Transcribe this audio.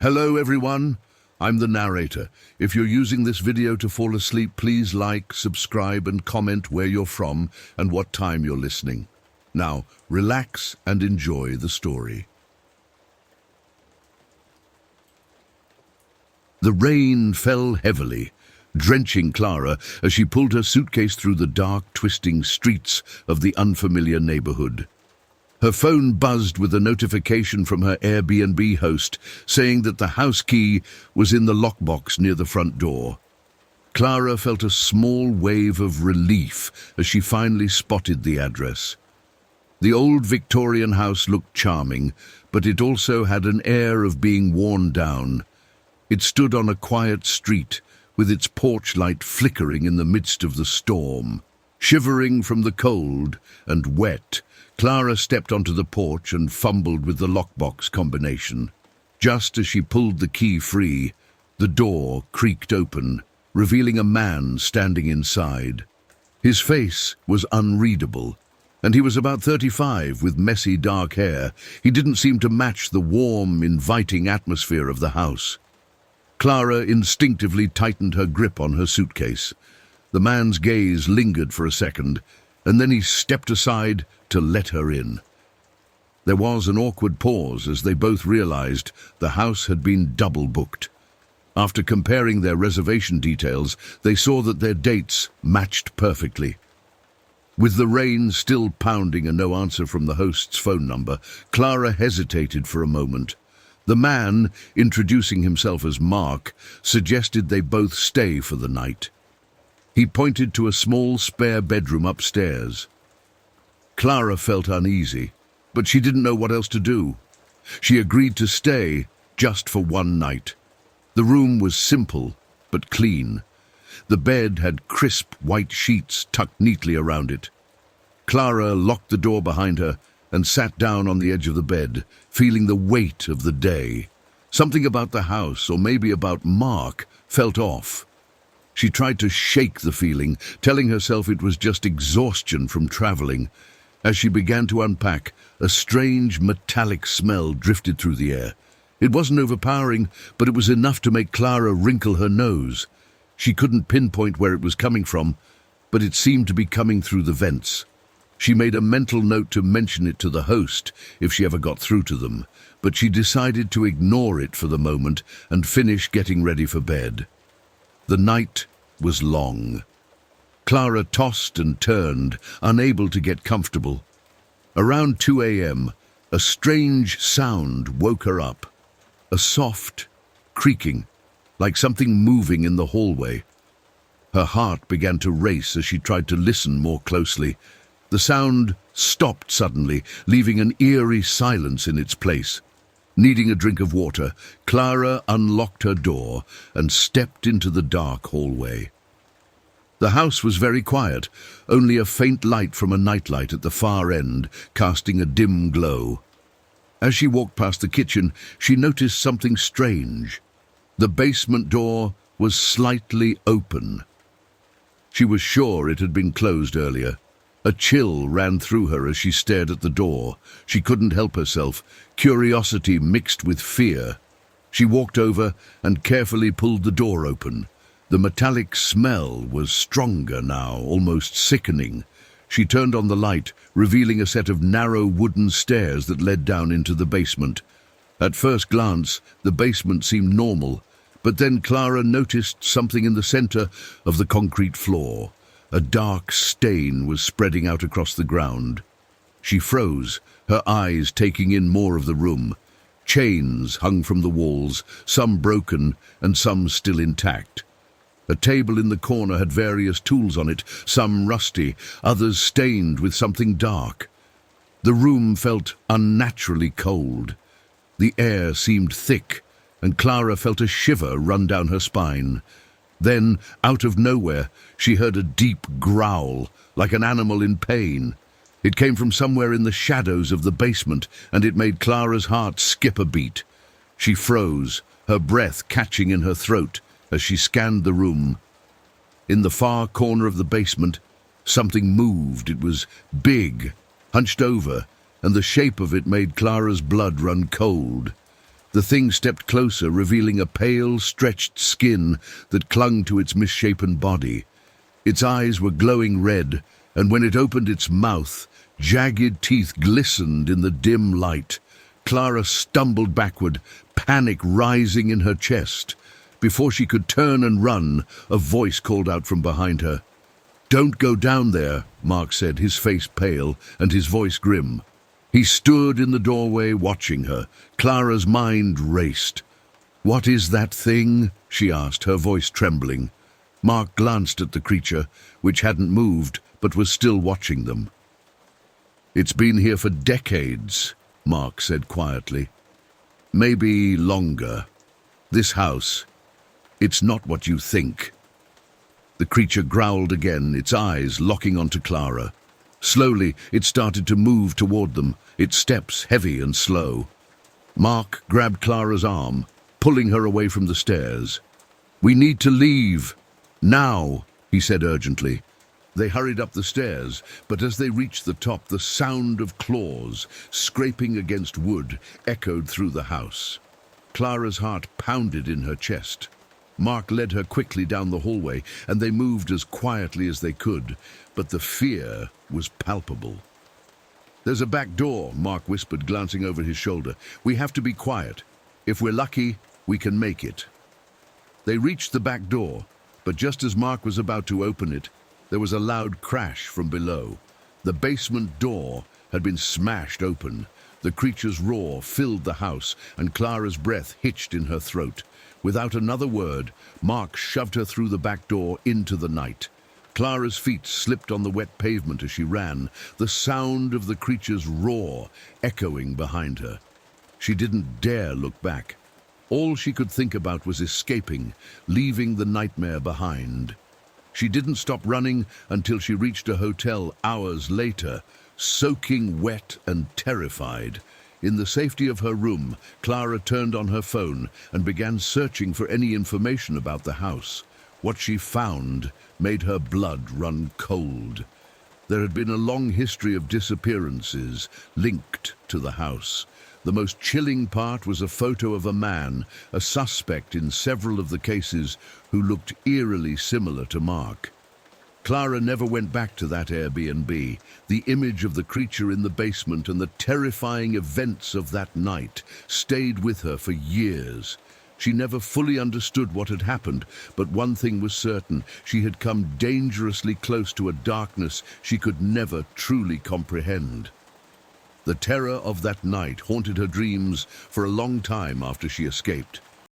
Hello everyone, I'm the narrator. If you're using this video to fall asleep, please like, subscribe and comment where you're from and what time you're listening. Now, relax and enjoy the story. The rain fell heavily, drenching Clara as she pulled her suitcase through the dark, twisting streets of the unfamiliar neighborhood. Her phone buzzed with a notification from her Airbnb host saying that the house key was in the lockbox near the front door. Clara felt a small wave of relief as she finally spotted the address. The old Victorian house looked charming, but it also had an air of being worn down. It stood on a quiet street, with its porch light flickering in the midst of the storm. Shivering from the cold and wet, Clara stepped onto the porch and fumbled with the lockbox combination. Just as she pulled the key free, the door creaked open, revealing a man standing inside. His face was unreadable, and he was about 35 with messy dark hair. He didn't seem to match the warm, inviting atmosphere of the house. Clara instinctively tightened her grip on her suitcase. The man's gaze lingered for a second, and then he stepped aside to let her in. There was an awkward pause as they both realized the house had been double-booked. After comparing their reservation details, they saw that their dates matched perfectly. With the rain still pounding and no answer from the host's phone number, Clara hesitated for a moment. The man, introducing himself as Mark, suggested they both stay for the night. He pointed to a small spare bedroom upstairs. Clara felt uneasy, but she didn't know what else to do. She agreed to stay just for one night. The room was simple but clean. The bed had crisp white sheets tucked neatly around it. Clara locked the door behind her and sat down on the edge of the bed, feeling the weight of the day. Something about the house, or maybe about Mark, felt off. She tried to shake the feeling, telling herself it was just exhaustion from traveling. As she began to unpack, a strange metallic smell drifted through the air. It wasn't overpowering, but it was enough to make Clara wrinkle her nose. She couldn't pinpoint where it was coming from, but it seemed to be coming through the vents. She made a mental note to mention it to the host if she ever got through to them, but she decided to ignore it for the moment and finish getting ready for bed. The night was long. Clara tossed and turned, unable to get comfortable. Around 2 a.m., a strange sound woke her up. A soft creaking, like something moving in the hallway. Her heart began to race as she tried to listen more closely. The sound stopped suddenly, leaving an eerie silence in its place. Needing a drink of water, Clara unlocked her door and stepped into the dark hallway. The house was very quiet, only a faint light from a nightlight at the far end casting a dim glow. As she walked past the kitchen, she noticed something strange. The basement door was slightly open. She was sure it had been closed earlier. A chill ran through her as she stared at the door. She couldn't help herself, curiosity mixed with fear. She walked over and carefully pulled the door open. The metallic smell was stronger now, almost sickening. She turned on the light, revealing a set of narrow wooden stairs that led down into the basement. At first glance, the basement seemed normal, but then Clara noticed something in the center of the concrete floor. A dark stain was spreading out across the ground. She froze, her eyes taking in more of the room. Chains hung from the walls, some broken and some still intact. A table in the corner had various tools on it, some rusty, others stained with something dark. The room felt unnaturally cold. The air seemed thick, and Clara felt a shiver run down her spine. Then, out of nowhere, she heard a deep growl, like an animal in pain. It came from somewhere in the shadows of the basement, and it made Clara's heart skip a beat. She froze, her breath catching in her throat as she scanned the room. In the far corner of the basement, something moved. It was big, hunched over, and the shape of it made Clara's blood run cold. The thing stepped closer, revealing a pale, stretched skin that clung to its misshapen body. Its eyes were glowing red, and when it opened its mouth, jagged teeth glistened in the dim light. Clara stumbled backward, panic rising in her chest. Before she could turn and run, a voice called out from behind her. "Don't go down there," Mark said, his face pale and his voice grim. He stood in the doorway watching her. Clara's mind raced. "What is that thing?" she asked, her voice trembling. Mark glanced at the creature, which hadn't moved but was still watching them. "It's been here for decades," Mark said quietly. "Maybe longer. This house, it's not what you think." The creature growled again, its eyes locking onto Clara. Slowly, it started to move toward them, its steps heavy and slow. Mark grabbed Clara's arm, pulling her away from the stairs. "We need to leave. Now," he said urgently. They hurried up the stairs, but as they reached the top, the sound of claws scraping against wood echoed through the house. Clara's heart pounded in her chest. Mark led her quickly down the hallway, and they moved as quietly as they could, but the fear was palpable. "There's a back door," Mark whispered, glancing over his shoulder. "We have to be quiet. If we're lucky, we can make it." They reached the back door, but just as Mark was about to open it, there was a loud crash from below. The basement door had been smashed open. The creature's roar filled the house, and Clara's breath hitched in her throat. Without another word, Mark shoved her through the back door into the night. Clara's feet slipped on the wet pavement as she ran, the sound of the creature's roar echoing behind her. She didn't dare look back. All she could think about was escaping, leaving the nightmare behind. She didn't stop running until she reached a hotel hours later, soaking wet and terrified. In the safety of her room, Clara turned on her phone and began searching for any information about the house. What she found made her blood run cold. There had been a long history of disappearances linked to the house. The most chilling part was a photo of a man, a suspect in several of the cases, who looked eerily similar to Mark. Clara never went back to that Airbnb. The image of the creature in the basement and the terrifying events of that night stayed with her for years. She never fully understood what had happened, but one thing was certain: she had come dangerously close to a darkness she could never truly comprehend. The terror of that night haunted her dreams for a long time after she escaped.